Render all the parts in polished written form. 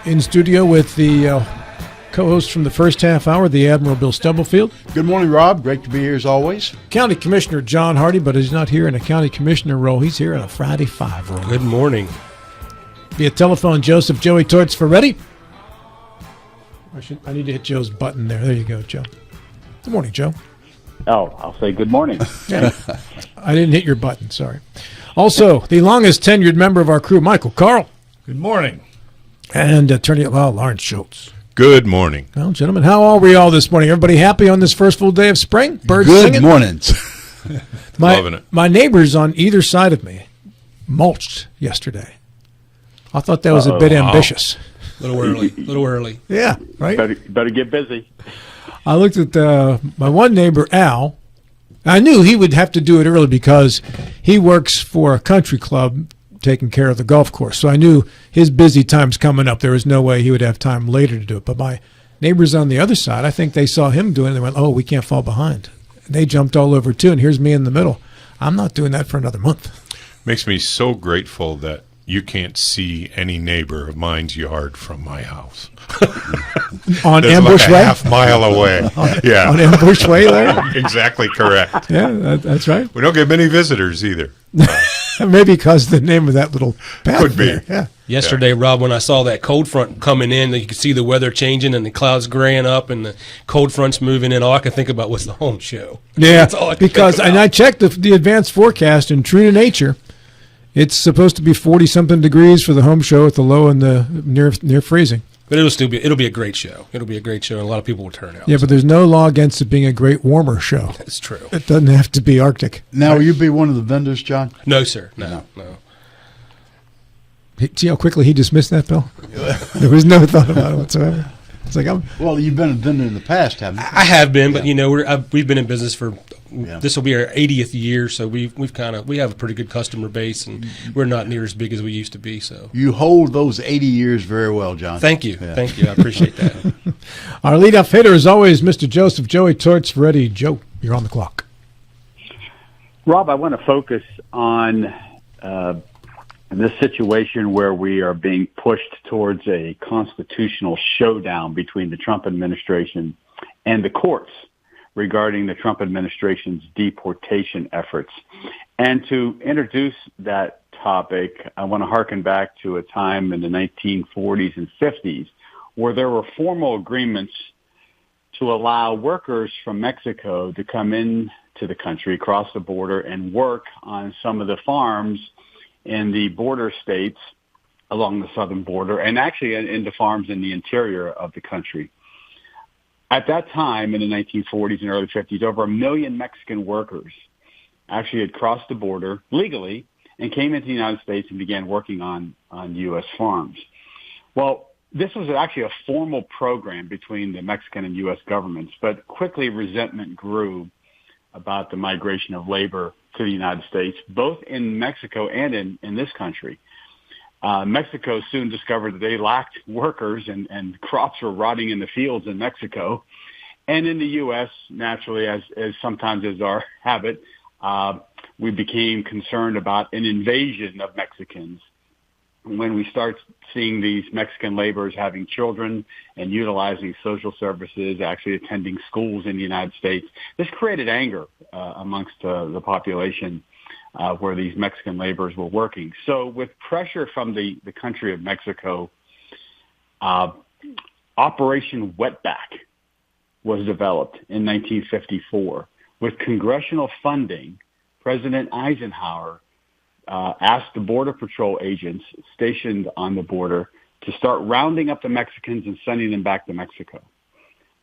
In studio with the co-host from the first half hour, the Admiral Bill Stubblefield. Good morning, Rob. Great to be here as always. County Commissioner John Hardy, but he's not here in a County Commissioner role. He's here in a Friday 5 role. Good morning. Via telephone, Joseph Joey Torts for ready. I need to hit Joe's button there. There you go, Joe. Good morning, Joe. Oh, I'll say good morning. Yeah. I didn't hit your button, sorry. Also, the longest tenured member of our crew, Michael Carl. Good morning. And Attorney at Law, Lawrence Schultz. Good morning. Well, gentlemen, how are we all this morning? Everybody happy on this first full day of spring? Birds Good singing? mornings. Loving it. My neighbors on either side of me mulched yesterday. I thought that was a bit ambitious. A little early. Yeah, right? Better get busy. I looked at my one neighbor, Al. I knew he would have to do it early because he works for a country club taking care of the golf course. So I knew his busy time's coming up. There was no way he would have time later to do it. But my neighbors on the other side, I think they saw him doing it and they went, oh, we can't fall behind. And they jumped all over too, and here's me in the middle. I'm not doing that for another month. Makes me so grateful that you can't see any neighbor of mine's yard from my house. On There's Ambush like a Way? half mile away. Yeah. On Ambush Way there? Exactly correct. Yeah, that's right. We don't get many visitors either. Maybe because the name of that little path Could be. there. Yeah. Yesterday, Rob, when I saw that cold front coming in, you could see the weather changing and the clouds graying up and the cold front's moving in. All I could think about was the home show. Yeah, That's all I could because think and about. I checked the advanced forecast, and true to nature, it's supposed to be 40-something degrees for the home show at the low and the near freezing. But it'll be a great show. It'll be a great show, and a lot of people will turn out. Yeah, but there's no law against it being a great warmer show. That's true. It doesn't have to be Arctic. Now, will you be one of the vendors, John? No, sir. No. See how quickly he dismissed that, Bill? There was no thought about it whatsoever. It's like, Well, you've been a vendor in the past, haven't you? I have been, but we've been in business for Yeah. this will be our 80th year, so we have a pretty good customer base, and we're not near as big as we used to be. So You hold those 80 years very well, John. thank you, Yeah. thank you, I appreciate that. our leadoff hitter is always Mr. Joseph Joey Torts. Ready, Joe? You're on the clock. Rob, I want to focus on this situation where we are being pushed towards a constitutional showdown between the Trump administration and the courts regarding the Trump administration's deportation efforts. And to introduce that topic, I want to harken back to a time in the 1940s and 50s where there were formal agreements to allow workers from Mexico to come in to the country, cross the border, and work on some of the farms in the border states along the southern border, and actually in the farms in the interior of the country. At that time, in the 1940s and early 50s, over 1 million Mexican workers actually had crossed the border legally and came into the United States and began working on U.S. farms. Well, this was actually a formal program between the Mexican and U.S. governments, but quickly resentment grew about the migration of labor to the United States, both in Mexico and in this country. Mexico soon discovered that they lacked workers and crops were rotting in the fields in Mexico. And in the U.S., naturally, as sometimes is our habit, we became concerned about an invasion of Mexicans. When we start seeing these Mexican laborers having children and utilizing social services, actually attending schools in the United States, this created anger amongst the population where these Mexican laborers were working. So with pressure from the country of Mexico, Operation Wetback was developed in 1954. With congressional funding, President Eisenhower asked the Border Patrol agents stationed on the border to start rounding up the Mexicans and sending them back to Mexico.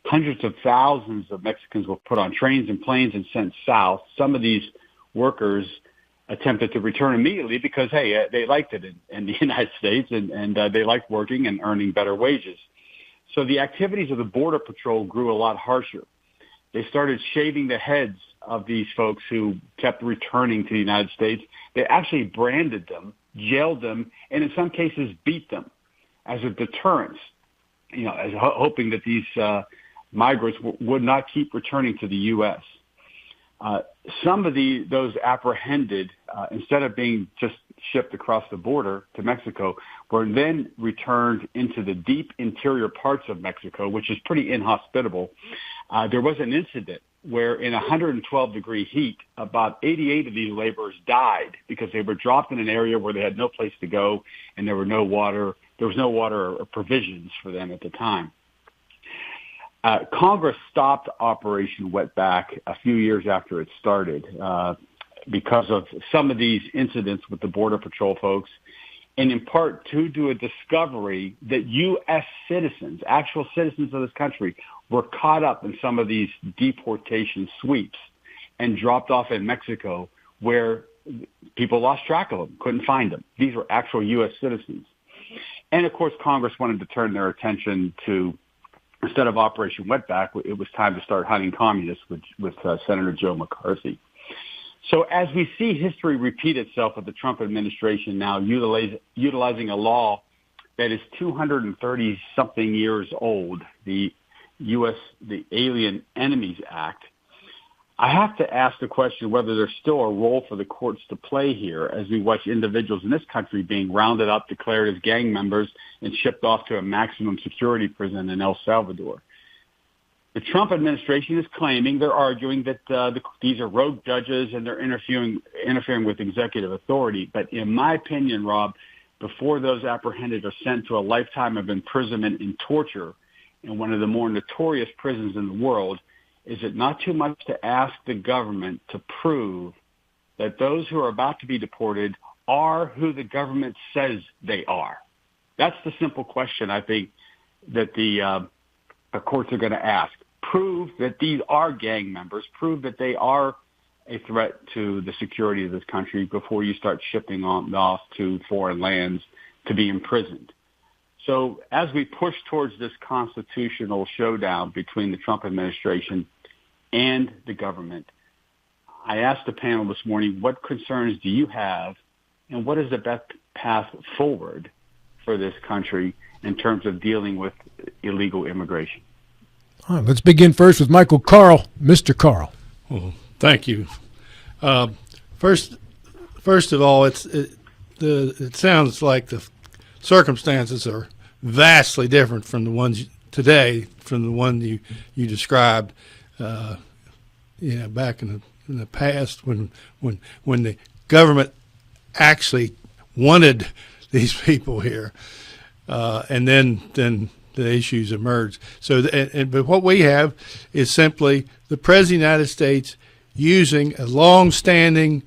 Hundreds of thousands of Mexicans were put on trains and planes and sent south. Some of these workers attempted to return immediately because, hey, they liked it in the United States and they liked working and earning better wages. So the activities of the Border Patrol grew a lot harsher. They started shaving the heads of these folks who kept returning to the United States. They actually branded them, jailed them, and in some cases beat them as a deterrence, as hoping that these migrants would not keep returning to the U.S. Some of those apprehended, instead of being just shipped across the border to Mexico were then returned into the deep interior parts of Mexico, which is pretty inhospitable. There was an incident where in 112-degree heat, about 88 of these laborers died because they were dropped in an area where they had no place to go and there was no water or provisions for them at the time. Congress stopped Operation Wetback a few years after it started because of some of these incidents with the Border Patrol folks, and in part to do a discovery that U.S. citizens, actual citizens of this country, were caught up in some of these deportation sweeps and dropped off in Mexico where people lost track of them, couldn't find them. These were actual U.S. citizens. And, of course, Congress wanted to turn their attention to, instead of Operation Wetback, it was time to start hunting communists with Senator Joe McCarthy. So as we see history repeat itself with the Trump administration now utilizing a law that is 230-something years old, the Alien Enemies Act, I have to ask the question whether there's still a role for the courts to play here as we watch individuals in this country being rounded up, declared as gang members, and shipped off to a maximum security prison in El Salvador. The Trump administration is claiming, they're arguing that these are rogue judges and they're interfering with executive authority. But in my opinion, Rob, before those apprehended are sent to a lifetime of imprisonment and torture in one of the more notorious prisons in the world, is it not too much to ask the government to prove that those who are about to be deported are who the government says they are? That's the simple question I think that the courts are going to ask. Prove that these are gang members. Prove that they are a threat to the security of this country before you start shipping them off to foreign lands to be imprisoned. So as we push towards this constitutional showdown between the Trump administration and the government, I asked the panel this morning, what concerns do you have and what is the best path forward for this country in terms of dealing with illegal immigration? All right, let's begin first with Michael Carl. Mr. Carl. Well, thank you. First of all, it sounds like the circumstances are vastly different from the ones today, from the one you described. Back in the past when the government actually wanted these people here, and then the issues emerged. So, but what we have is simply the President of the United States using a long-standing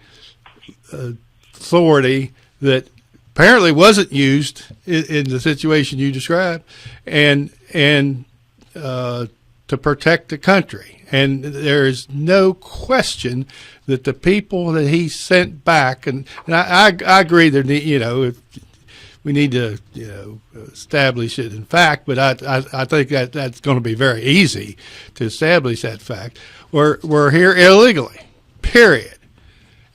authority that apparently wasn't used in the situation you described, and to protect the country. And there is no question that the people that he sent back, and I agree that we need to establish it in fact, but I think that's going to be very easy to establish that fact. We're here illegally, period.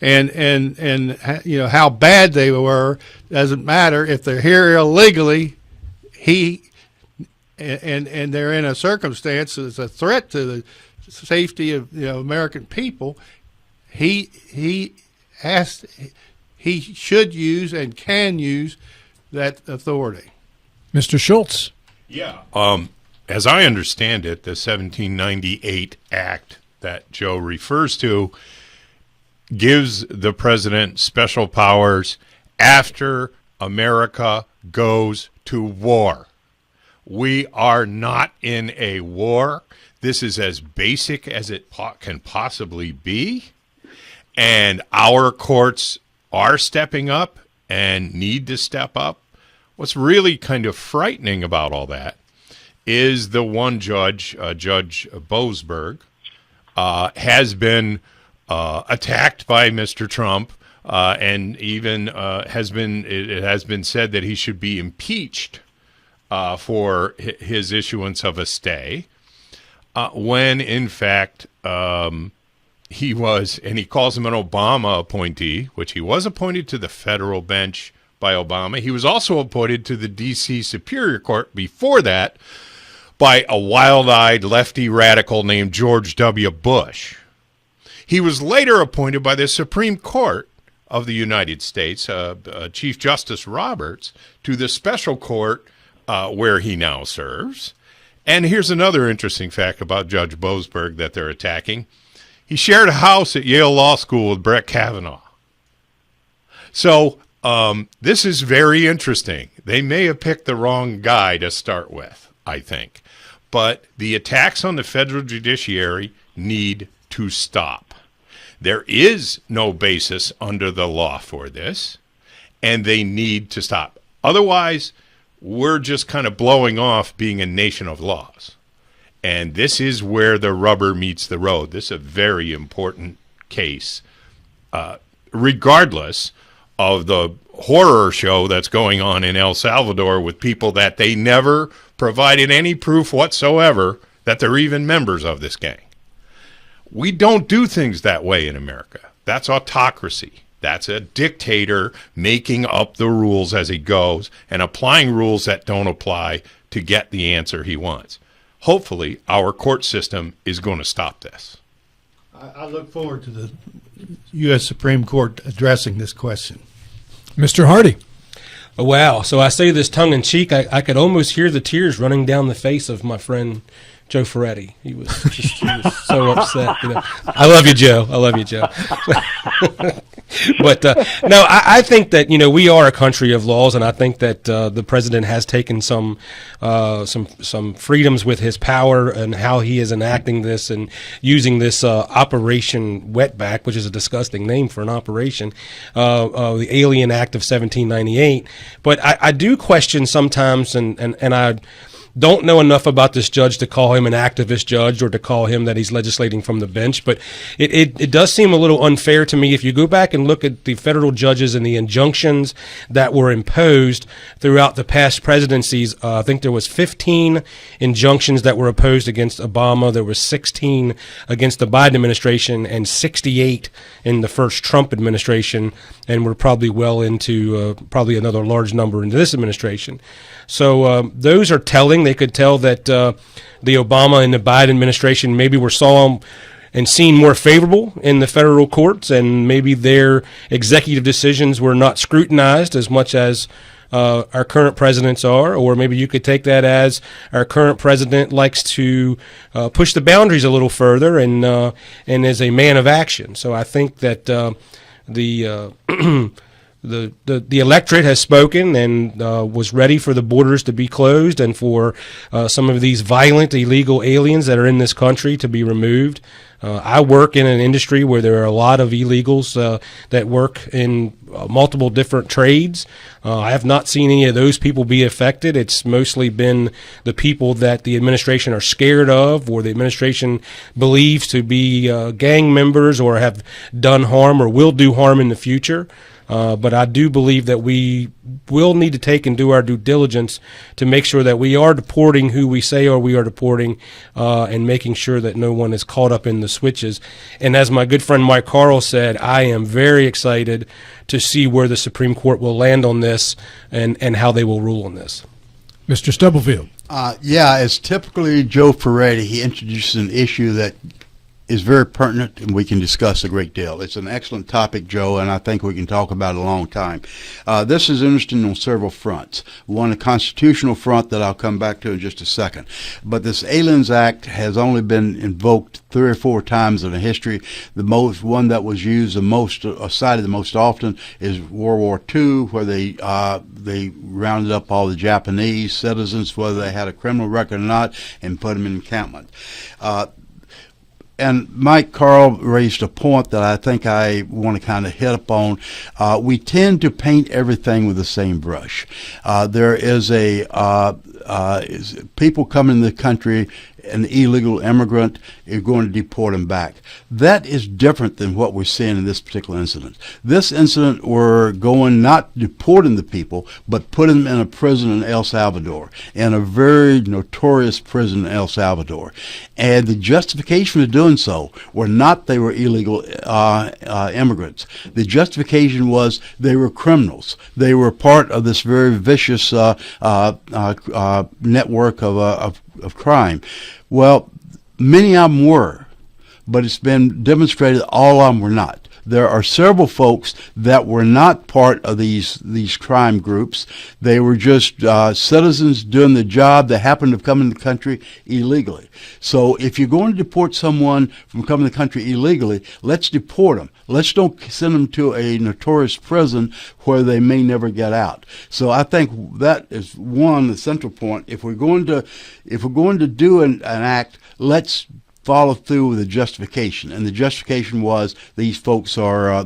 And how bad they were doesn't matter if they're here illegally. And they're in a circumstance that's a threat to the safety of American people. He should use and can use that authority. Mr. Schultz. Yeah. As I understand it, the 1798 Act that Joe refers to gives the president special powers after America goes to war. We are not in a war. This is as basic as it can possibly be. And our courts are stepping up and need to step up. What's really kind of frightening about all that is the one judge, Judge Boasberg, has been attacked by Mr. Trump, and even it has been said that he should be impeached for his issuance of a stay, when in fact he was, and he calls him an Obama appointee, which he was appointed to the federal bench by Obama. He was also appointed to the D.C. Superior Court before that by a wild-eyed lefty radical named George W. Bush. He was later appointed by the Supreme Court of the United States, Chief Justice Roberts, to the special court where he now serves. And here's another interesting fact about Judge Boasberg that they're attacking. He shared a house at Yale Law School with Brett Kavanaugh. So this is very interesting. They may have picked the wrong guy to start with, I think. But the attacks on the federal judiciary need to stop. There is no basis under the law for this, and they need to stop. Otherwise, we're just kind of blowing off being a nation of laws. And this is where the rubber meets the road. This is a very important case, regardless of the horror show that's going on in El Salvador with people that they never provided any proof whatsoever that they're even members of this gang. We don't do things that way in America. That's autocracy. That's a dictator making up the rules as he goes and applying rules that don't apply to get the answer he wants. Hopefully, our court system is going to stop this. I look forward to the U.S. Supreme Court addressing this question. Mr. Hardy. Wow. So I say this tongue in cheek. I could almost hear the tears running down the face of my friend Joe Ferretti. He was so upset. You know, I love you, Joe. I love you, Joe. But no, I think that we are a country of laws, and I think that the president has taken some freedoms with his power and how he is enacting this and using this Operation Wetback, which is a disgusting name for an operation, the Alien Act of 1798. But I do question sometimes, and I don't know enough about this judge to call him an activist judge or to call him that he's legislating from the bench, but it does seem a little unfair to me. If you go back and look at the federal judges and the injunctions that were imposed throughout the past presidencies, I think there was 15 injunctions that were opposed against Obama. There was 16 against the Biden administration and 68 in the first Trump administration, and we're probably well into probably another large number into this administration. So those are telling. They could tell that the Obama and the Biden administration maybe were saw and seen more favorable in the federal courts, and maybe their executive decisions were not scrutinized as much as our current presidents are. Or maybe you could take that as our current president likes to push the boundaries a little further and is a man of action. So I think that the electorate has spoken and was ready for the borders to be closed and for some of these violent illegal aliens that are in this country to be removed. I work in an industry where there are a lot of illegals that work in multiple different trades. I have not seen any of those people be affected. It's mostly been the people that the administration are scared of or the administration believes to be gang members or have done harm or will do harm in the future. But I do believe that we will need to take and do our due diligence to make sure that we are deporting who we say we are deporting and making sure that no one is caught up in the switches. And as my good friend Mike Carl said, I am very excited to see where the Supreme Court will land on this and how they will rule on this. Mr. Stubblefield. As typically Joe Ferretti, he introduces an issue that is very pertinent and we can discuss a great deal. It's an excellent topic, Joe, and I think we can talk about it a long time. This is interesting on several fronts. One, a constitutional front that I'll come back to in just a second. But this Aliens Act has only been invoked 3 or 4 times in the history. The one that was used the most, cited the most often, is World War II, where they rounded up all the Japanese citizens, whether they had a criminal record or not, and put them in encampment. And Mike Carl raised a point that I think I want to kind of hit upon. We tend to paint everything with the same brush. There is people come in the country, an illegal immigrant, you're going to deport him back. That is different than what we're seeing in this particular incident. This incident, we're going not deporting the people, but putting them in a prison in El Salvador, in a very notorious prison in El Salvador. And the justification for doing so were not they were illegal immigrants. The justification was they were criminals. They were part of this very vicious network of crime. Well, many of them were, but it's been demonstrated all of them were not. there are several folks that were not part of these crime groups. They were just citizens doing the job that happened to come in the country illegally. So if you're going to deport someone from coming to the country illegally, let's deport them. Let's don't send them to a notorious prison where they may never get out. So I think that is the central point. If we're going to do an act, let's follow through with the justification. And the justification was these folks are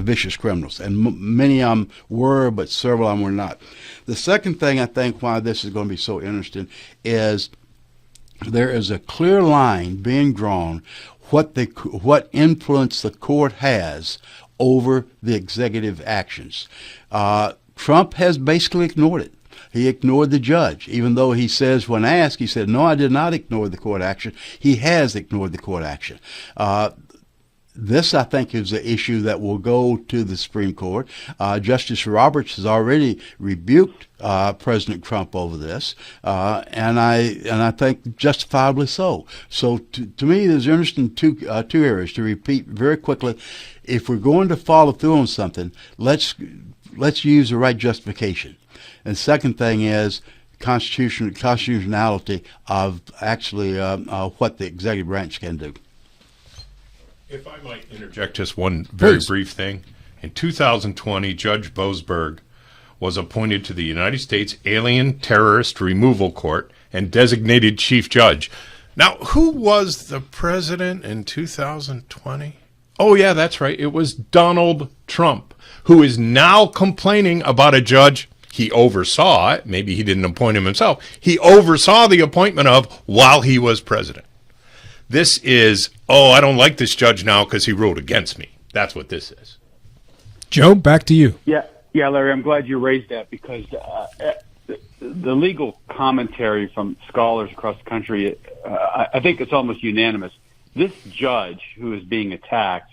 vicious criminals, and many of them were, but several of them were not. The second thing I think why this is going to be so interesting is there is a clear line being drawn what influence the court has over the executive actions. Trump has basically ignored it. He ignored the judge, even though he says when asked, he said, no, I did not ignore the court action. He has ignored the court action. This, I think, is an issue that will go to the Supreme Court. Justice Roberts has already rebuked President Trump over this, and I think justifiably so. So, to me, there's interesting two areas. To repeat very quickly, if we're going to follow through on something, let's use the right justification. And second thing is constitutionality of actually what the executive branch can do. If I might interject just one very Please. brief thing. In 2020, Judge Boasberg was appointed to the United States Alien Terrorist Removal Court and designated chief judge. Now, who was the president in 2020? Oh, yeah, that's right. It was Donald Trump, who is now complaining about a judge he oversaw. Maybe he didn't appoint him himself. He oversaw the appointment of while he was president. This is, I don't like this judge now because he ruled against me. That's what this is. Joe, back to you. Yeah, Larry, I'm glad you raised that because the legal commentary from scholars across the country, I think it's almost unanimous. This judge who is being attacked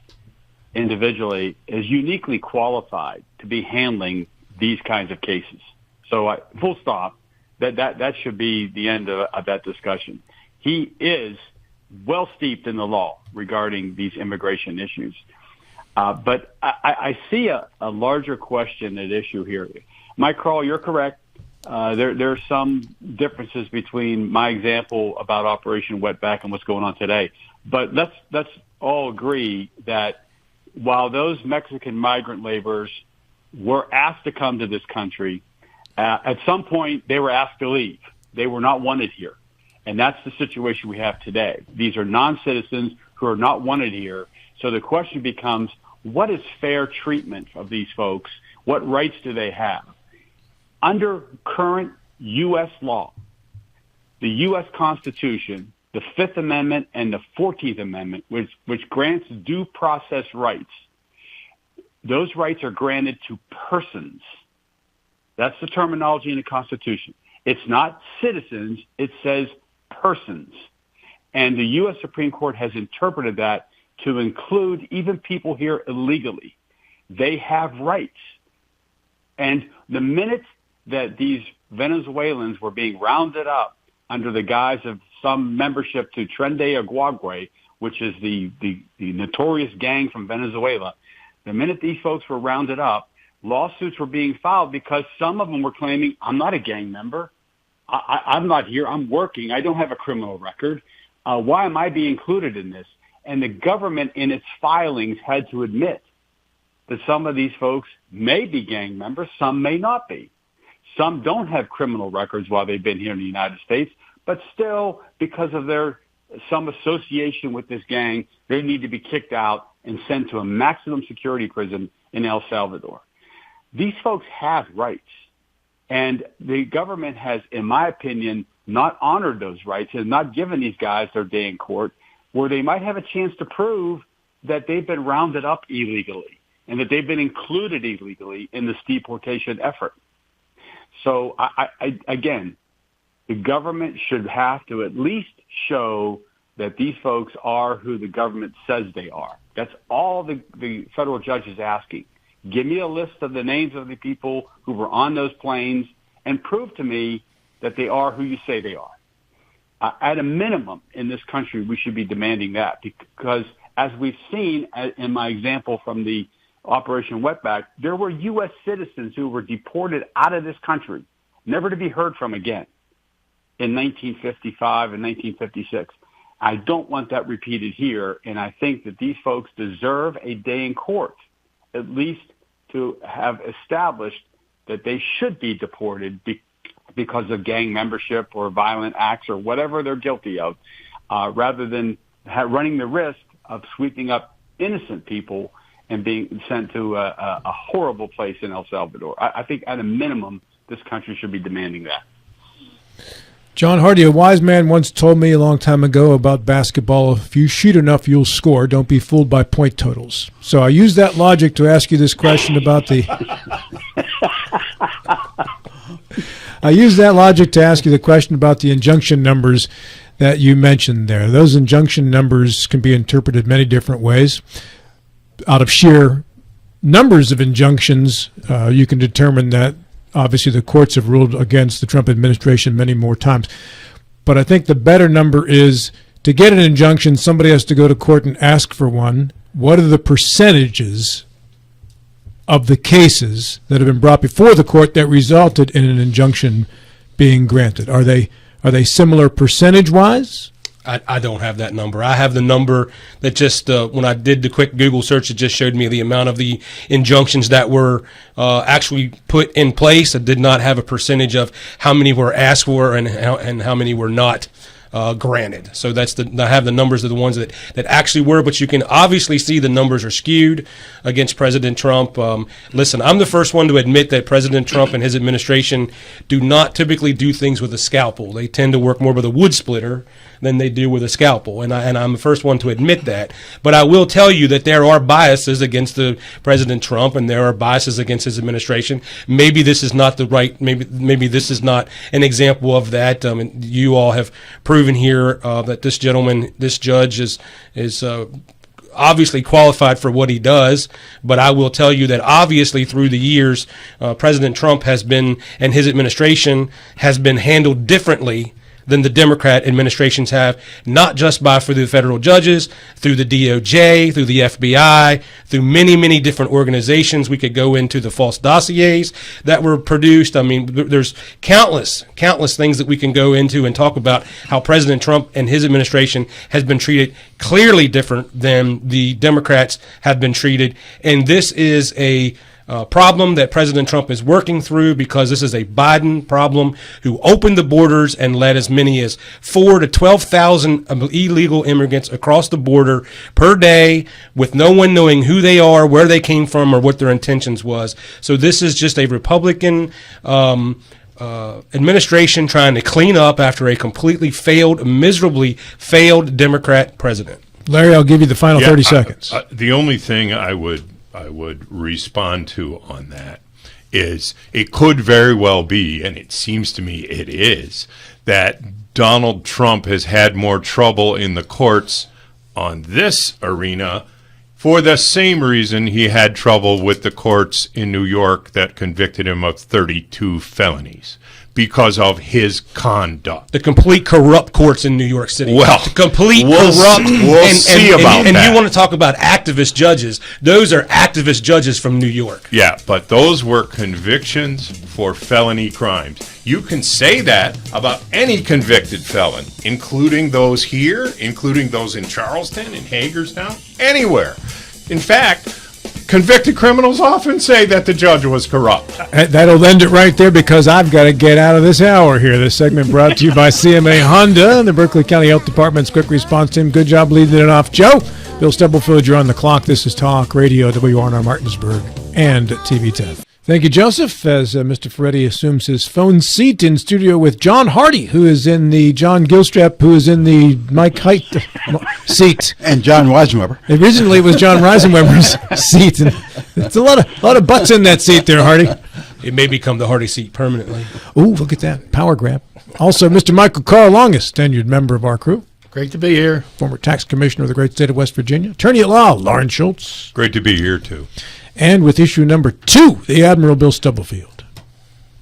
individually is uniquely qualified to be handling these kinds of cases. So, full stop. That should be the end of that discussion. He is well steeped in the law regarding these immigration issues. But I see a larger question at issue here. Mike Kroll, you're correct. There are some differences between my example about Operation Wetback and what's going on today. But let's all agree that while those Mexican migrant laborers were asked to come to this country, at some point they were asked to leave. They were not wanted here. And that's the situation we have today. These are non-citizens who are not wanted here. So the question becomes, what is fair treatment of these folks? What rights do they have? Under current U.S. law, the U.S. Constitution, the Fifth Amendment and the 14th Amendment, which grants due process rights, those rights are granted to persons. That's the terminology in the Constitution. It's not citizens. It says persons. And the U.S. Supreme Court has interpreted that to include even people here illegally. They have rights. And the minute that these Venezuelans were being rounded up under the guise of some membership to Tren de Aragua, which is the notorious gang from Venezuela, the minute these folks were rounded up, lawsuits were being filed because some of them were claiming, I'm not a gang member. I'm not here. I'm working. I don't have a criminal record. Why am I being included in this? And the government in its filings had to admit that some of these folks may be gang members. Some may not be. Some don't have criminal records while they've been here in the United States, but still, because of some association with this gang, they need to be kicked out and sent to a maximum security prison in El Salvador. These folks have rights. And the government has, in my opinion, not honored those rights and not given these guys their day in court where they might have a chance to prove that they've been rounded up illegally and that they've been included illegally in this deportation effort. So, again, the government should have to at least show that these folks are who the government says they are. That's all the federal judge is asking. Give me a list of the names of the people who were on those planes and prove to me that they are who you say they are. At a minimum in this country, we should be demanding that because as we've seen in my example from the Operation Wetback, there were U.S. citizens who were deported out of this country, never to be heard from again, in 1955 and 1956. I don't want that repeated here, and I think that these folks deserve a day in court, at least to have established that they should be deported because of gang membership or violent acts or whatever they're guilty of, rather than running the risk of sweeping up innocent people and being sent to a horrible place in El Salvador. I think at a minimum, this country should be demanding that. John Hardy, a wise man, once told me a long time ago about basketball, if you shoot enough, you'll score. Don't be fooled by point totals. So I use that logic to ask you this question about the injunction numbers that you mentioned there. Those injunction numbers can be interpreted many different ways. Out of sheer numbers of injunctions, you can determine that obviously the courts have ruled against the Trump administration many more times. But I think the better number is to get an injunction, somebody has to go to court and ask for one. What are the percentages of the cases that have been brought before the court that resulted in an injunction being granted? Are they similar percentage-wise? I don't have that number. I have the number that just, when I did the quick Google search, it just showed me the amount of the injunctions that were actually put in place. I did not have a percentage of how many were asked for and how many were not granted. So I have the numbers of the ones that actually were, but you can obviously see the numbers are skewed against President Trump. Listen, I'm the first one to admit that President Trump and his administration do not typically do things with a scalpel. They tend to work more with a wood splitter than they do with a scalpel, and I'm the first one to admit that. But I will tell you that there are biases against President Trump, and there are biases against his administration. Maybe this is not maybe this is not an example of that. You all have proven here that this judge is obviously qualified for what he does, but I will tell you that obviously through the years, President Trump has been, and his administration has been handled differently than the Democrat administrations have, not just for the federal judges, through the DOJ, through the FBI, through many, many different organizations. We could go into the false dossiers that were produced. I mean, there's countless things that we can go into and talk about how President Trump and his administration has been treated clearly different than the Democrats have been treated. And this is a problem that President Trump is working through, because this is a Biden problem, who opened the borders and let as many as 4,000 to 12,000 illegal immigrants across the border per day with no one knowing who they are, where they came from, or what their intentions was. So this is just a Republican administration trying to clean up after a completely miserably failed Democrat president. Larry, I'll give you the final 30 seconds. The only thing I would respond to on that is it could very well be, and it seems to me it is, that Donald Trump has had more trouble in the courts on this arena for the same reason he had trouble with the courts in New York that convicted him of 32 felonies. Because of his conduct. The complete corrupt courts in New York City. Well, the complete corrupt. We'll see about that. And you want to talk about activist judges. Those are activist judges from New York. Yeah, but those were convictions for felony crimes. You can say that about any convicted felon, including those here, including those in Charleston, in Hagerstown, anywhere. In fact, convicted criminals often say that the judge was corrupt. That'll end it right there, because I've got to get out of this hour here. This segment brought to you by CMA Honda and the Berkeley County Health Department's quick response team. Good job leading it off, Joe. Bill Stubblefield, you're on the clock. This is Talk Radio, WRNR Martinsburg, and TV 10. Thank you, Joseph, as Mr. Ferretti assumes his phone seat in studio with John Hardy, who is in the John Gilstrap, who is in the Mike Height seat. And John Weisenweber. Originally, it was John Reisenweber's seat. And it's a lot of butts in that seat there, Hardy. It may become the Hardy seat permanently. Ooh, look at that. Power grab. Also, Mr. Michael Carr, longest tenured member of our crew. Great to be here. Former tax commissioner of the great state of West Virginia. Attorney at law, Lauren Schultz. Great to be here, too. And with issue number 2, the Admiral Bill Stubblefield.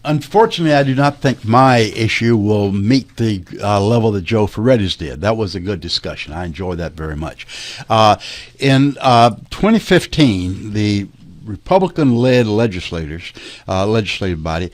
Unfortunately, I do not think my issue will meet the level that Joe Ferretti's did. That was a good discussion. I enjoyed that very much. In 2015, the Republican-led legislative body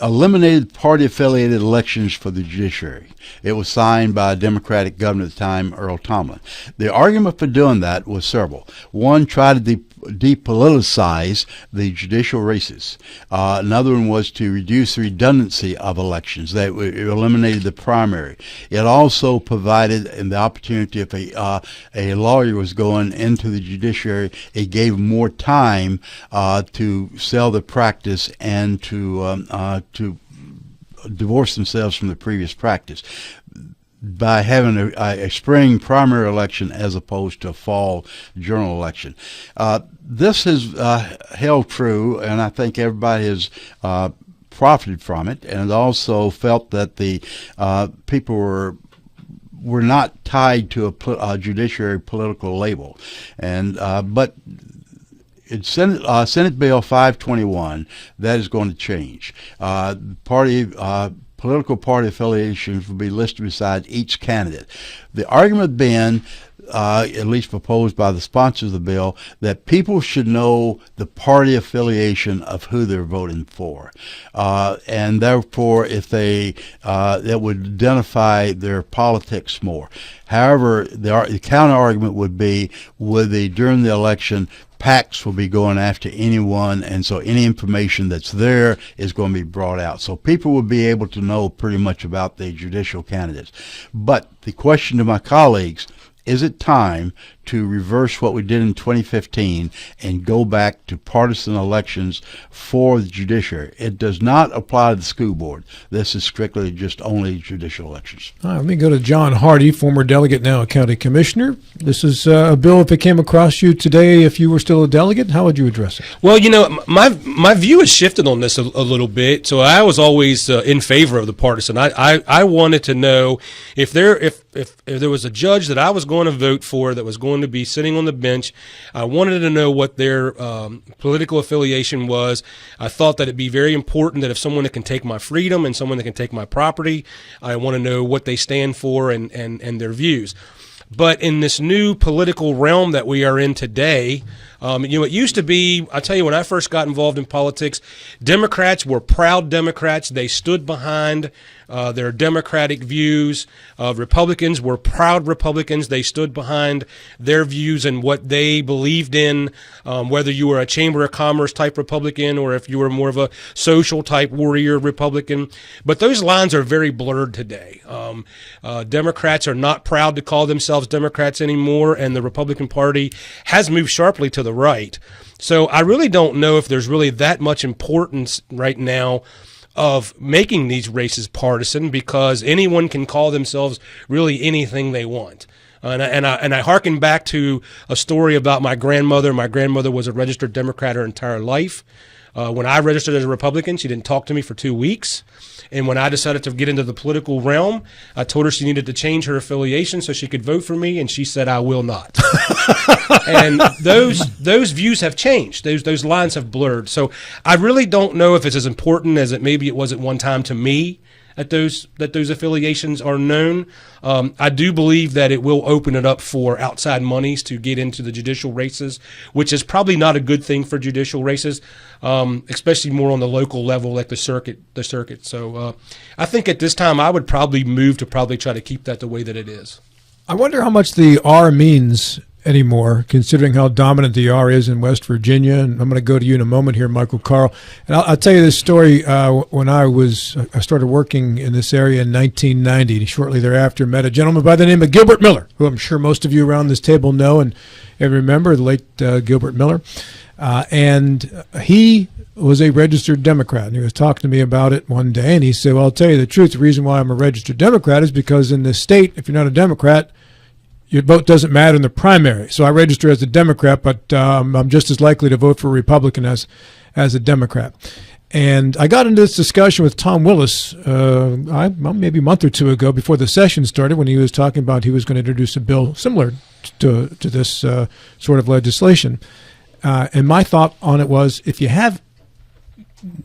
eliminated party-affiliated elections for the judiciary. It was signed by a Democratic governor at the time, Earl Tomlin. The argument for doing that was several. One, try to depoliticize the judicial races. Another one was to reduce the redundancy of elections. That eliminated the primary. It also provided the opportunity if a lawyer was going into the judiciary, it gave more time to sell the practice and to divorce themselves from the previous practice by having a spring primary election as opposed to a fall general election. This has held true, and I think everybody has profited from it, and also felt that the people were not tied to a judiciary political label. And but in Senate Bill 521, that is going to change. Political party affiliations will be listed beside each candidate. The argument being, at least proposed by the sponsors of the bill, that people should know the party affiliation of who they're voting for, and therefore, if that would identify their politics more. However, the counter argument would be, during the election, PACs will be going after anyone, and so any information that's there is going to be brought out. So people will be able to know pretty much about the judicial candidates. But the question to my colleagues, is it time to reverse what we did in 2015 and go back to partisan elections for the judiciary? It does not apply to the school board. This is strictly just only judicial elections. All right, let me go to John Hardy, former delegate, now a county commissioner. This is a bill, if it came across you today, if you were still a delegate, how would you address it? Well, my view has shifted on this a little bit. So I was always in favor of the partisan. I wanted to know if there was a judge that I was going to vote for that was going to be sitting on the bench. I wanted to know what their political affiliation was. I thought that it'd be very important that if someone that can take my freedom and someone that can take my property, I want to know what they stand for and their views. But in this new political realm that we are in today, it used to be, I tell you, when I first got involved in politics, Democrats were proud Democrats. They stood behind their Democratic views. Republicans were proud Republicans. They stood behind their views and what they believed in, whether you were a Chamber of Commerce type Republican or if you were more of a social type warrior Republican. But those lines are very blurred today. Democrats are not proud to call themselves Democrats anymore, and the Republican Party has moved sharply to the right. So I really don't know if there's really that much importance right now of making these races partisan, because anyone can call themselves really anything they want. And I hearken back to a story about my grandmother. My grandmother was a registered Democrat her entire life. When I registered as a Republican, she didn't talk to me for 2 weeks. And when I decided to get into the political realm, I told her she needed to change her affiliation so she could vote for me, and she said, "I will not." And those views have changed. Those lines have blurred. So I really don't know if it's as important as maybe it was at one time to me that those affiliations are known. I do believe that it will open it up for outside monies to get into the judicial races, which is probably not a good thing for judicial races, especially more on the local level, like the circuit. So I think at this time I would probably move to try to keep that the way that it is. I wonder how much the R means anymore, considering how dominant the R is in West Virginia. And I'm going to go to you in a moment here, Michael Carl. And I'll tell you this story. When I started working in this area in 1990, shortly thereafter, met a gentleman by the name of Gilbert Miller, who I'm sure most of you around this table know and remember, the late Gilbert Miller. And he was a registered Democrat, and he was talking to me about it one day, and he said, "Well, I'll tell you the truth. The reason why I'm a registered Democrat is because in this state, if you're not a Democrat, your vote doesn't matter in the primary. So I register as a Democrat, but I'm just as likely to vote for a Republican as a Democrat." And I got into this discussion with Tom Willis maybe a month or two ago before the session started, when he was talking about he was going to introduce a bill similar to this sort of legislation. And my thought on it was, if you have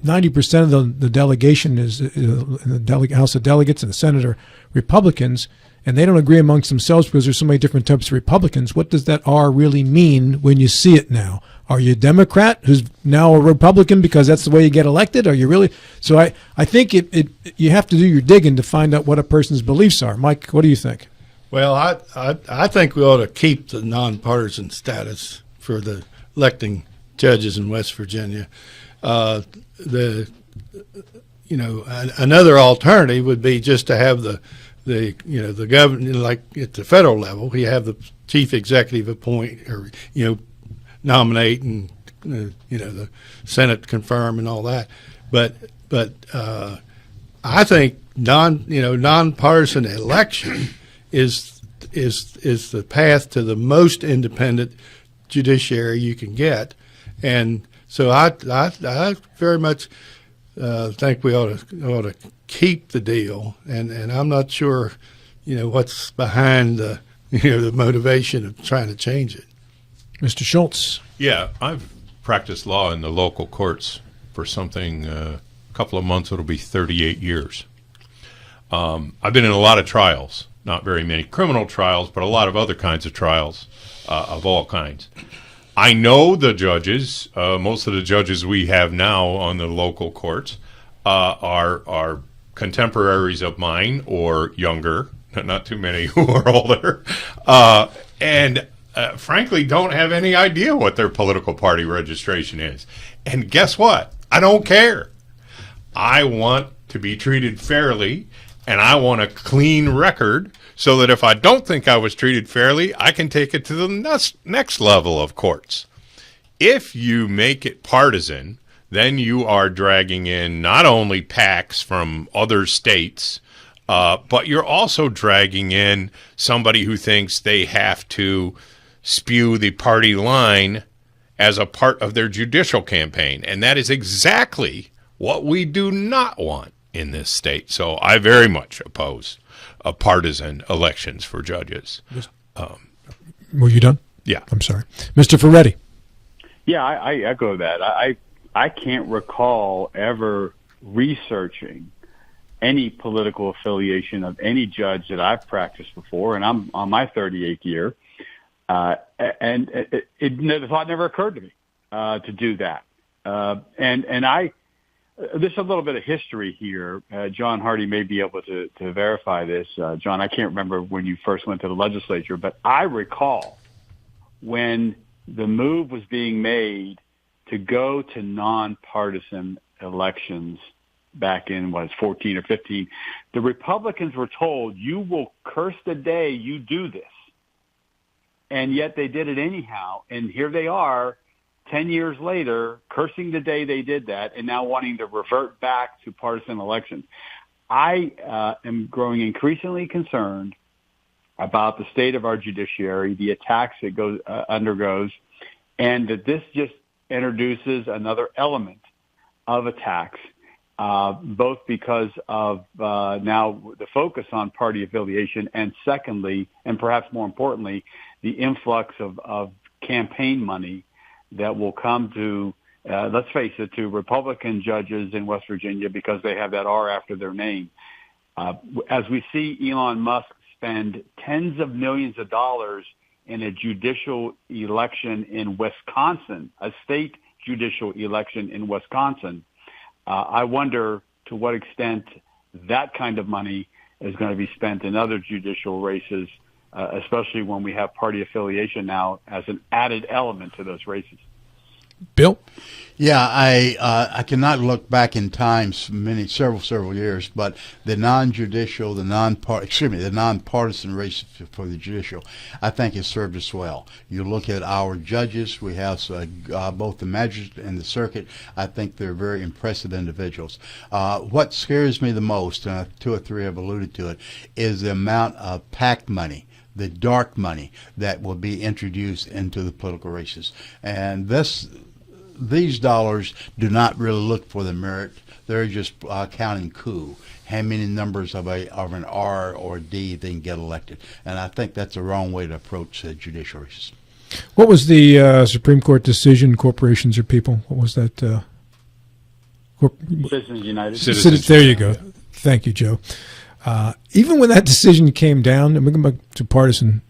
90% of the delegation is in the House of Delegates and the Senate are Republicans, and they don't agree amongst themselves because there's so many different types of Republicans. What does that R really mean when you see it now? Are you a Democrat who's now a Republican because that's the way you get elected? Are you really? So I think you have to do your digging to find out what a person's beliefs are. Mike, what do you think? Well, I think we ought to keep the nonpartisan status for the electing judges in West Virginia. Another alternative would be just to have the governor, like at the federal level, you have the chief executive appoint or nominate and the Senate confirm and all that. But I think nonpartisan election is the path to the most independent judiciary you can get, and so I very much think we ought to keep the deal, and I'm not sure what's behind the the motivation of trying to change it. Mr. Schultz. Yeah, I've practiced law in the local courts for something a couple of months. It'll be 38 years. I've been in a lot of trials. Not very many criminal trials, but a lot of other kinds of trials of all kinds. I know the judges. Most of the judges we have now on the local courts are contemporaries of mine or younger, not too many who are older, and frankly don't have any idea what their political party registration is. And guess what? I don't care. I want to be treated fairly, and I want a clean record so that if I don't think I was treated fairly, I can take it to the next level of courts. If you make it partisan, then you are dragging in not only PACs from other states, but you're also dragging in somebody who thinks they have to spew the party line as a part of their judicial campaign. And that is exactly what we do not want in this state. So I very much oppose partisan elections for judges. Were you done? Yeah. I'm sorry. Mr. Ferretti. Yeah, I echo that. I can't recall ever researching any political affiliation of any judge that I've practiced before, and I'm on my 38th year. And the thought never occurred to me to do that. There's a little bit of history here. John Hardy may be able to verify this. John, I can't remember when you first went to the legislature, but I recall when the move was being made to go to nonpartisan elections back in, 14 or 15, the Republicans were told, you will curse the day you do this. And yet they did it anyhow. And here they are 10 years later, cursing the day they did that and now wanting to revert back to partisan elections. I am growing increasingly concerned about the state of our judiciary, the attacks it undergoes, and that this just introduces another element of attacks, both because of now the focus on party affiliation, and secondly, and perhaps more importantly, the influx of campaign money that will come to, let's face it, to Republican judges in West Virginia because they have that R after their name. As we see Elon Musk spend tens of millions of dollars in a judicial election in Wisconsin, a state judicial election in Wisconsin, I wonder to what extent that kind of money is going to be spent in other judicial races, especially when we have party affiliation now as an added element to those races. Bill? Yeah, I cannot look back in time several years, but the nonpartisan race for the judicial, I think has served us well. You look at our judges, we have both the magistrate and the circuit. I think they're very impressive individuals. What scares me the most, and two or three have alluded to it, is the amount of PAC money, the dark money that will be introduced into the political races. And these dollars do not really look for the merit. They're just counting coup, how many numbers of an R or a D they can get elected. And I think that's the wrong way to approach judicial races. What was the Supreme Court decision, corporations or people? What was that Citizens United. Citizens There you go. Thank you, Joe. Even when that decision came down, and we're going back to partisan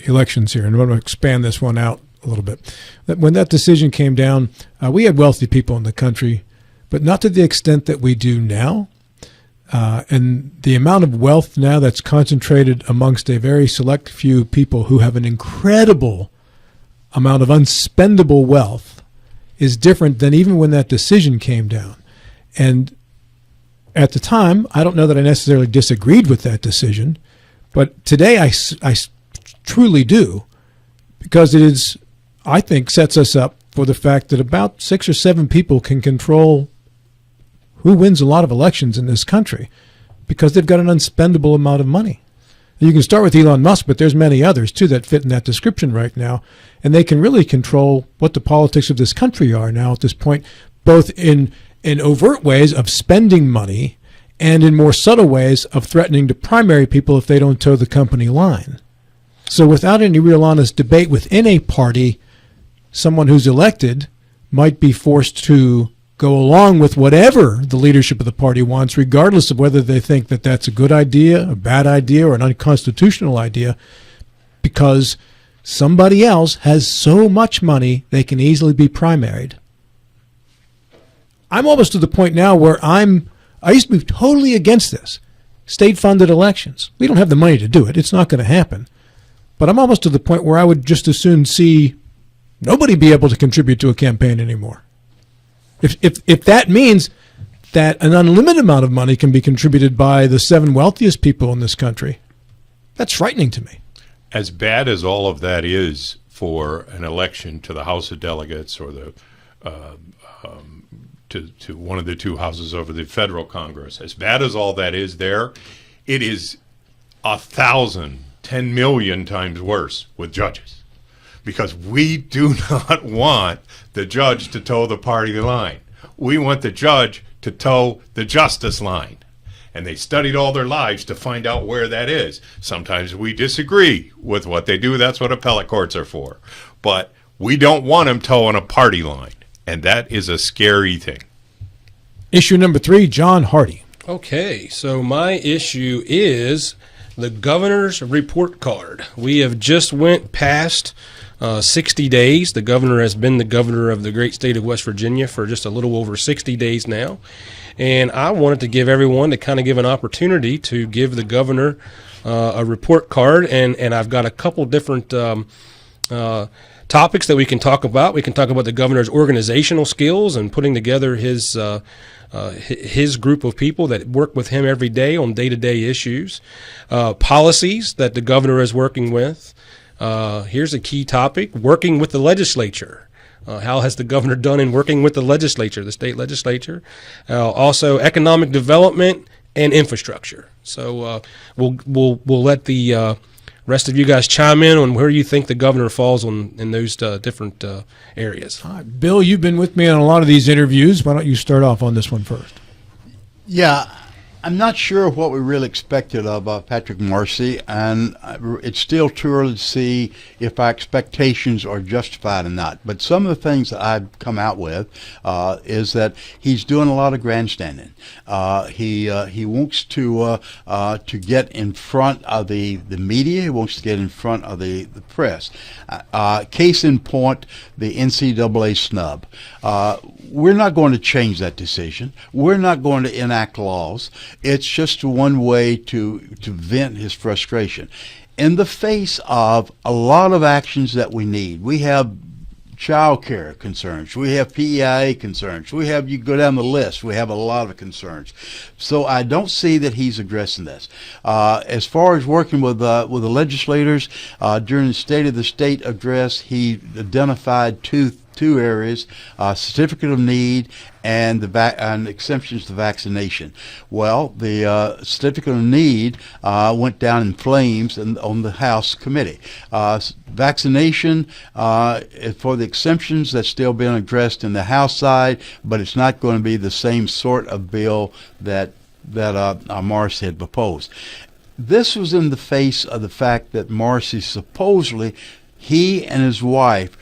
elections here, and I'm going to expand this one out a little bit. When that decision came down, we had wealthy people in the country, but not to the extent that we do now. And the amount of wealth now that's concentrated amongst a very select few people who have an incredible amount of unspendable wealth is different than even when that decision came down. And at the time, I don't know that I necessarily disagreed with that decision, but today I truly do, because it is, I think, sets us up for the fact that about 6 or 7 people can control who wins a lot of elections in this country because they've got an unspendable amount of money. You can start with Elon Musk, but there's many others, too, that fit in that description right now, and they can really control what the politics of this country are now at this point, both in overt ways of spending money and in more subtle ways of threatening to primary people if they don't toe the company line. So without any real honest debate within a party, someone who's elected might be forced to go along with whatever the leadership of the party wants, regardless of whether they think that that's a good idea, a bad idea, or an unconstitutional idea, because somebody else has so much money they can easily be primaried. I'm almost to the point now where I used to be totally against this. State-funded elections. We don't have the money to do it. It's not going to happen. But I'm almost to the point where I would just as soon see nobody be able to contribute to a campaign anymore. If that means that an unlimited amount of money can be contributed by the 7 wealthiest people in this country, that's frightening to me. As bad as all of that is for an election to the House of Delegates or the to one of the 2 houses over the federal Congress, as bad as all that is there, it is 1,000, 10 million times worse with judges, because we do not want the judge to toe the party line. We want the judge to toe the justice line. And they studied all their lives to find out where that is. Sometimes we disagree with what they do. That's what appellate courts are for. But we don't want them toeing a party line. And that is a scary thing. Issue number 3, John Hardy. Okay, so my issue is the governor's report card. We have just went past 60 days. The governor has been the governor of the great state of West Virginia for just a little over 60 days now. And I wanted to give everyone to kind of give an opportunity to give the governor a report card. And I've got a couple different topics that we can talk about. We can talk about the governor's organizational skills and putting together his group of people that work with him every day on day-to-day issues, policies that the governor is working with. Here's a key topic: working with the legislature. How has the governor done in working with the legislature, the state legislature? Also, economic development and infrastructure. So we'll let the rest of you guys chime in on where you think the governor falls in those different areas. All right, Bill, you've been with me on a lot of these interviews. Why don't you start off on this one first? Yeah, I'm not sure what we really expected of Patrick Marcy, and it's still too early to see if our expectations are justified or not. But some of the things that I've come out with is that he's doing a lot of grandstanding. He wants to get in front of the media. He wants to get in front of the press. Case in point, the NCAA snub. We're not going to change that decision. We're not going to enact laws. It's just one way to vent his frustration. In the face of a lot of actions that we need, we have child care concerns, we have PEIA concerns, you go down the list, we have a lot of concerns. So I don't see that he's addressing this. As far as working with the legislators, during the State of the State address, he identified two areas: certificate of need and and exemptions to vaccination. Well, the certificate of need went down in flames on the House committee. Vaccination for the exemptions, that's still being addressed in the House side, but it's not going to be the same sort of bill that Marcy had proposed. This was in the face of the fact that Marcy supposedly, he and his wife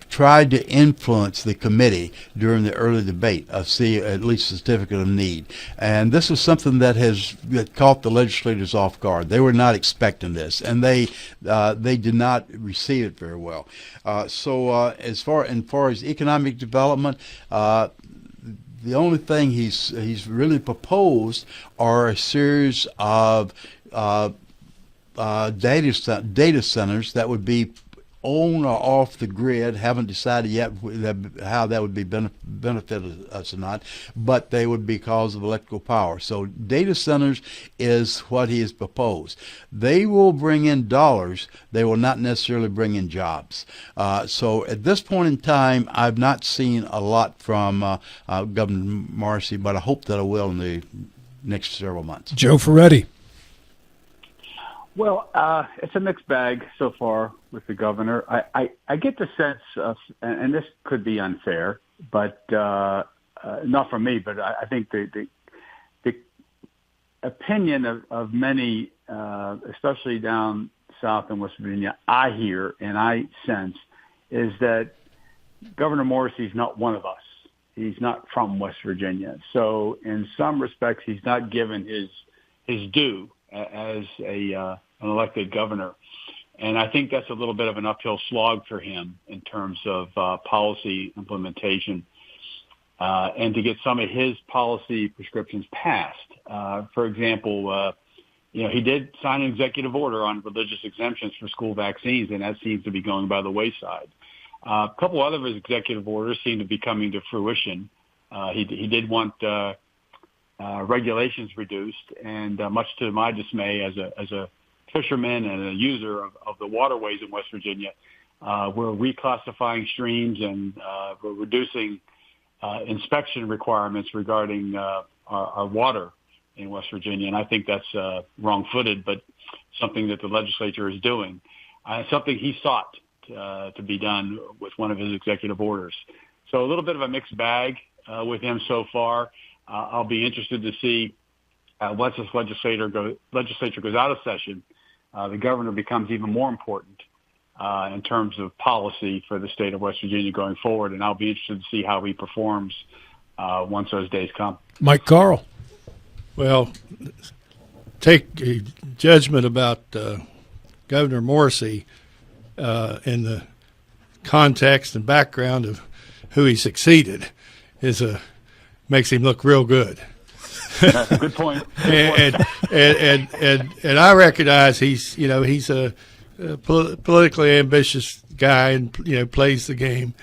tried to influence the committee during the early debate, see at least a certificate of need. And this is something that caught the legislators off guard. They were not expecting this, and they did not receive it very well. So as far as economic development, the only thing he's really proposed are a series of data centers that would be on or off the grid. Haven't decided yet how that would be benefit us or not, but they would be because of electrical power. So data centers is what he has proposed. They will bring in dollars. They will not necessarily bring in jobs. So at this point in time, I've not seen a lot from Governor Morrissey, but I hope that I will in the next several months. Joe Ferretti. Well, it's a mixed bag so far with the governor. I get the sense of, and this could be unfair, but not from me, but I think the opinion of many, especially down south in West Virginia, I hear and I sense is that Governor Morrissey's not one of us. He's not from West Virginia. So in some respects, he's not given his due as an elected governor. And I think that's a little bit of an uphill slog for him in terms of policy implementation and to get some of his policy prescriptions passed. For example, he did sign an executive order on religious exemptions for school vaccines, and that seems to be going by the wayside. A couple other of his executive orders seem to be coming to fruition. He did want regulations reduced, and much to my dismay as a fisherman and a user of the waterways in West Virginia, we're reclassifying streams and we're reducing inspection requirements regarding our water in West Virginia. And I think that's wrong-footed, but something that the legislature is doing. Something he sought to be done with one of his executive orders. So a little bit of a mixed bag with him so far. I'll be interested to see once this legislature goes out of session, the governor becomes even more important in terms of policy for the state of West Virginia going forward, and I'll be interested to see how he performs once those days come. Mike Carl. Well, take judgment about Governor Morrissey in the context and background of who he succeeded makes him look real good. Good point. and I recognize he's a politically ambitious guy and plays the game,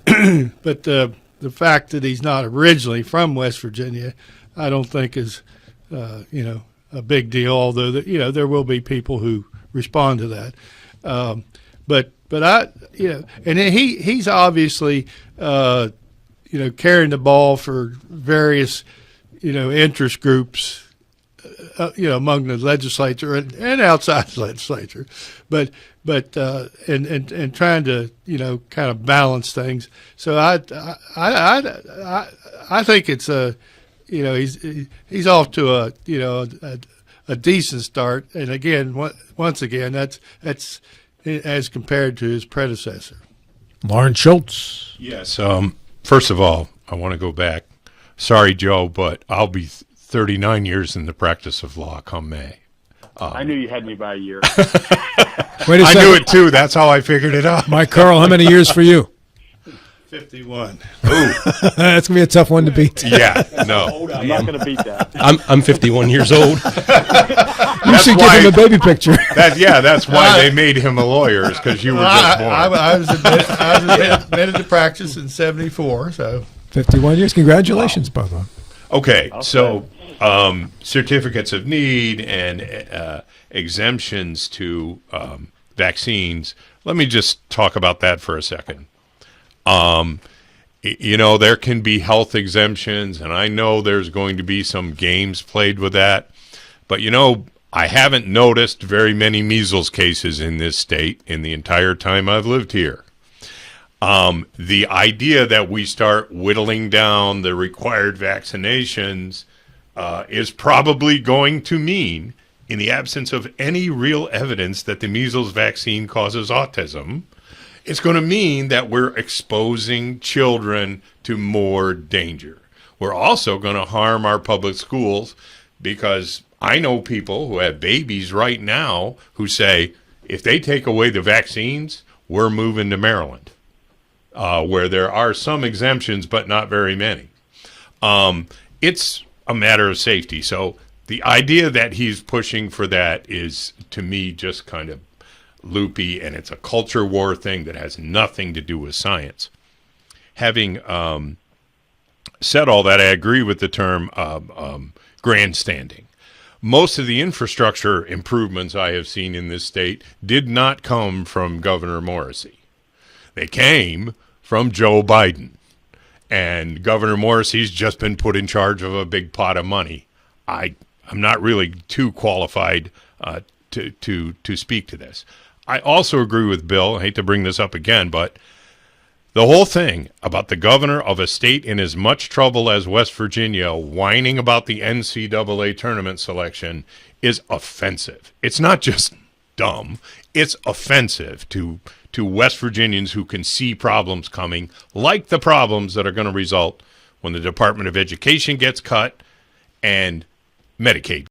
but the fact that he's not originally from West Virginia, I don't think is a big deal. Although there will be people who respond to that, but I and he's obviously carrying the ball for various interest groups, among the legislature and outside the legislature, but and trying to kind of balance things. So I think it's he's off to a decent start. And again, once again, that's as compared to his predecessor. Lauren Schultz. Yes. First of all, I want to go back. Sorry, Joe, but I'll be 39 years in the practice of law come May. I knew you had me by a year. Wait a I second. knew it too. That's how I figured it out. Mike Carl, how many years for you? 51. Ooh, That's going to be a tough one to beat. yeah, no. I'm not going to beat that. I'm 51 years old. You should give him a baby picture. That's why they made him a lawyer, is because you were just born. I was admitted to practice in 74, so 51 years. Congratulations, both of them. Okay, so certificates of need and exemptions to vaccines. Let me just talk about that for a second. There can be health exemptions, and I know there's going to be some games played with that. But, I haven't noticed very many measles cases in this state in the entire time I've lived here. The idea that we start whittling down the required vaccinations is probably going to mean, in the absence of any real evidence that the measles vaccine causes autism, it's going to mean that we're exposing children to more danger. We're also going to harm our public schools, because I know people who have babies right now who say, if they take away the vaccines, we're moving to Maryland, where there are some exemptions, but not very many. It's a matter of safety. So the idea that he's pushing for that is, to me, just kind of loopy, and it's a culture war thing that has nothing to do with science. Having said all that, I agree with the term grandstanding. Most of the infrastructure improvements I have seen in this state did not come from Governor Morrissey. They came from Joe Biden. And Governor Morrissey's just been put in charge of a big pot of money. I'm not really too qualified to speak to this. I also agree with Bill. I hate to bring this up again, but the whole thing about the governor of a state in as much trouble as West Virginia whining about the NCAA tournament selection is offensive. It's not just dumb. It's offensive to West Virginians who can see problems coming, like the problems that are going to result when the Department of Education gets cut and Medicaid